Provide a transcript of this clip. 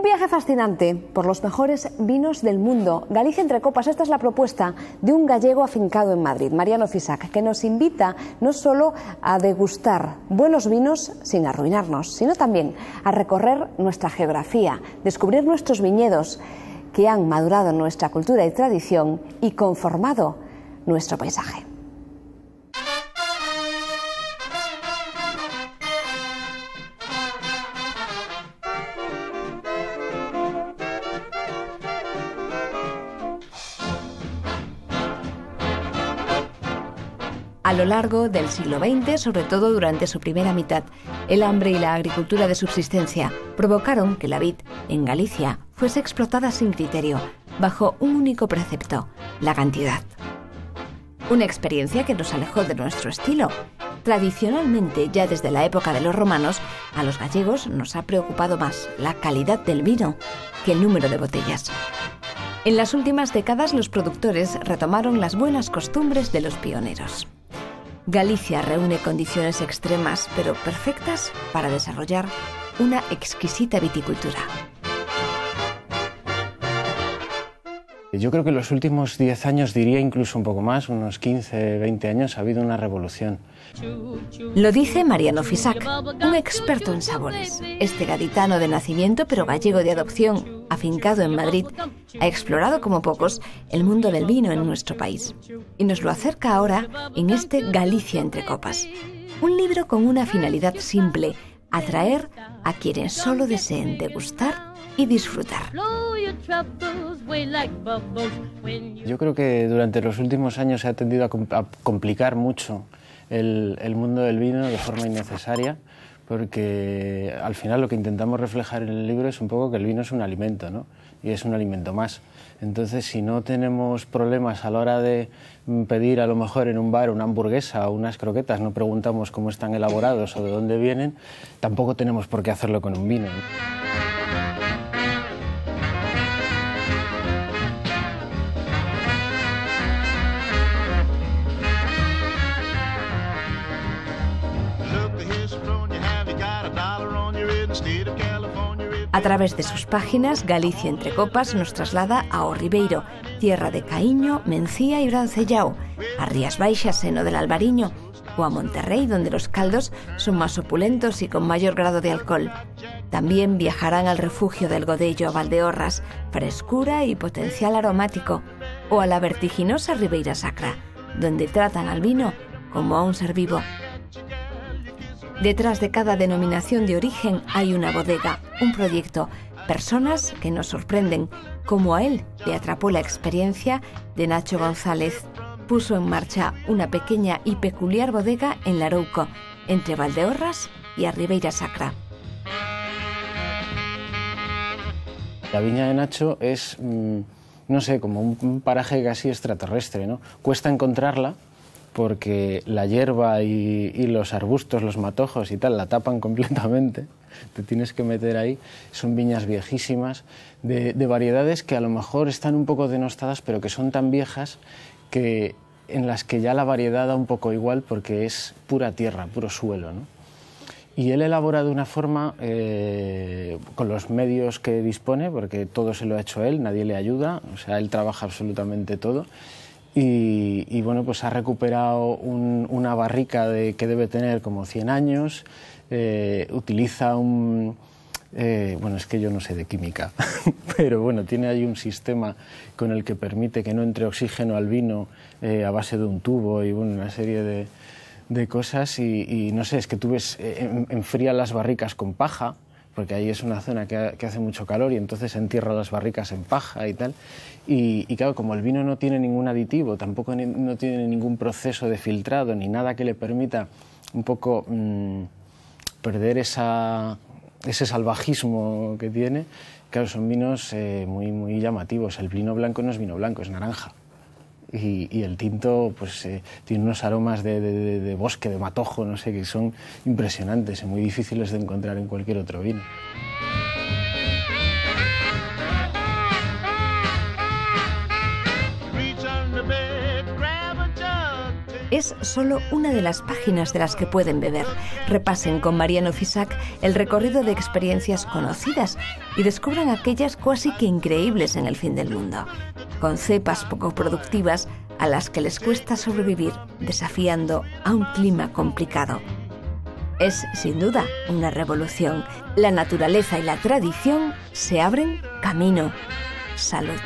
viaje fascinante por los mejores vinos del mundo. Galicia entre copas, esta es la propuesta de un gallego afincado en Madrid, Mariano Fisac, que nos invita no solo a degustar buenos vinos sin arruinarnos, sino también a recorrer nuestra geografía, descubrir nuestros viñedos que han madurado en nuestra cultura y tradición y conformado nuestro paisaje. A lo largo del siglo XX, sobre todo durante su primera mitad, el hambre y la agricultura de subsistencia provocaron que la vid en Galicia fuese explotada sin criterio, bajo un único precepto: la cantidad. Una experiencia que nos alejó de nuestro estilo. Tradicionalmente, ya desde la época de los romanos, a los gallegos nos ha preocupado más la calidad del vino que el número de botellas. En las últimas décadas, los productores retomaron las buenas costumbres de los pioneros. Galicia reúne condiciones extremas, pero perfectas para desarrollar una exquisita viticultura. Yo creo que en los últimos 10 años, diría incluso un poco más, unos 15, 20 años, ha habido una revolución. Lo dice Mariano Fisac, un experto en sabores. Este gaditano de nacimiento, pero gallego de adopción, afincado en Madrid, ha explorado como pocos el mundo del vino en nuestro país. Y nos lo acerca ahora en este Galicia entre copas. Un libro con una finalidad simple: atraer a quienes solo deseen degustar y disfrutar. Yo creo que durante los últimos años se ha tendido a complicar mucho el mundo del vino de forma innecesaria, porque al final lo que intentamos reflejar en el libro es un poco que el vino es un alimento, ¿no? Y es un alimento más. Entonces, si no tenemos problemas a la hora de pedir a lo mejor en un bar una hamburguesa o unas croquetas, no preguntamos cómo están elaborados o de dónde vienen, tampoco tenemos por qué hacerlo con un vino, ¿no? A través de sus páginas, Galicia entre copas nos traslada a O Ribeiro, tierra de Caíño, Mencía y Brancellao, a Rías Baixas, seno del Albariño, o a Monterrey, donde los caldos son más opulentos y con mayor grado de alcohol. También viajarán al refugio del Godello, a Valdeorras, frescura y potencial aromático, o a la vertiginosa Ribeira Sacra, donde tratan al vino como a un ser vivo. Detrás de cada denominación de origen hay una bodega, un proyecto, personas que nos sorprenden, como a él le atrapó la experiencia de Nacho González. Puso en marcha una pequeña y peculiar bodega en Larouco, entre Valdeorras y a Ribeira Sacra. La viña de Nacho es, no sé, como un paraje casi extraterrestre, ¿no? Cuesta encontrarla, porque la hierba y los arbustos, los matojos y tal, la tapan completamente, te tienes que meter ahí. Son viñas viejísimas, de variedades que a lo mejor están un poco denostadas, pero que son tan viejas que en las que ya la variedad da un poco igual, porque es pura tierra, puro suelo, ¿no? Y él elabora de una forma, con los medios que dispone, porque todo se lo ha hecho él, nadie le ayuda, o sea, él trabaja absolutamente todo. Y bueno, pues ha recuperado una barrica que debe tener como 100 años, utiliza bueno, es que yo no sé de química, pero bueno, tiene ahí un sistema con el que permite que no entre oxígeno al vino a base de un tubo y bueno, una serie de cosas y no sé, es que tú ves, enfría las barricas con paja, porque ahí es una zona que hace mucho calor y entonces entierra las barricas en paja y tal. Y claro, como el vino no tiene ningún aditivo, tampoco no tiene ningún proceso de filtrado ni nada que le permita un poco perder ese salvajismo que tiene, claro, son vinos muy, muy llamativos. El vino blanco no es vino blanco, es naranja. Y el tinto pues tiene unos aromas de bosque, de matojo, no sé, que son impresionantes y muy difíciles de encontrar en cualquier otro vino. es solo una de las páginas de las que pueden beber. Repasen con Mariano Fisac el recorrido de experiencias conocidas y descubran aquellas cuasi que increíbles en el fin del mundo, con cepas poco productivas a las que les cuesta sobrevivir desafiando a un clima complicado. Es, sin duda, una revolución. La naturaleza y la tradición se abren camino. Salud.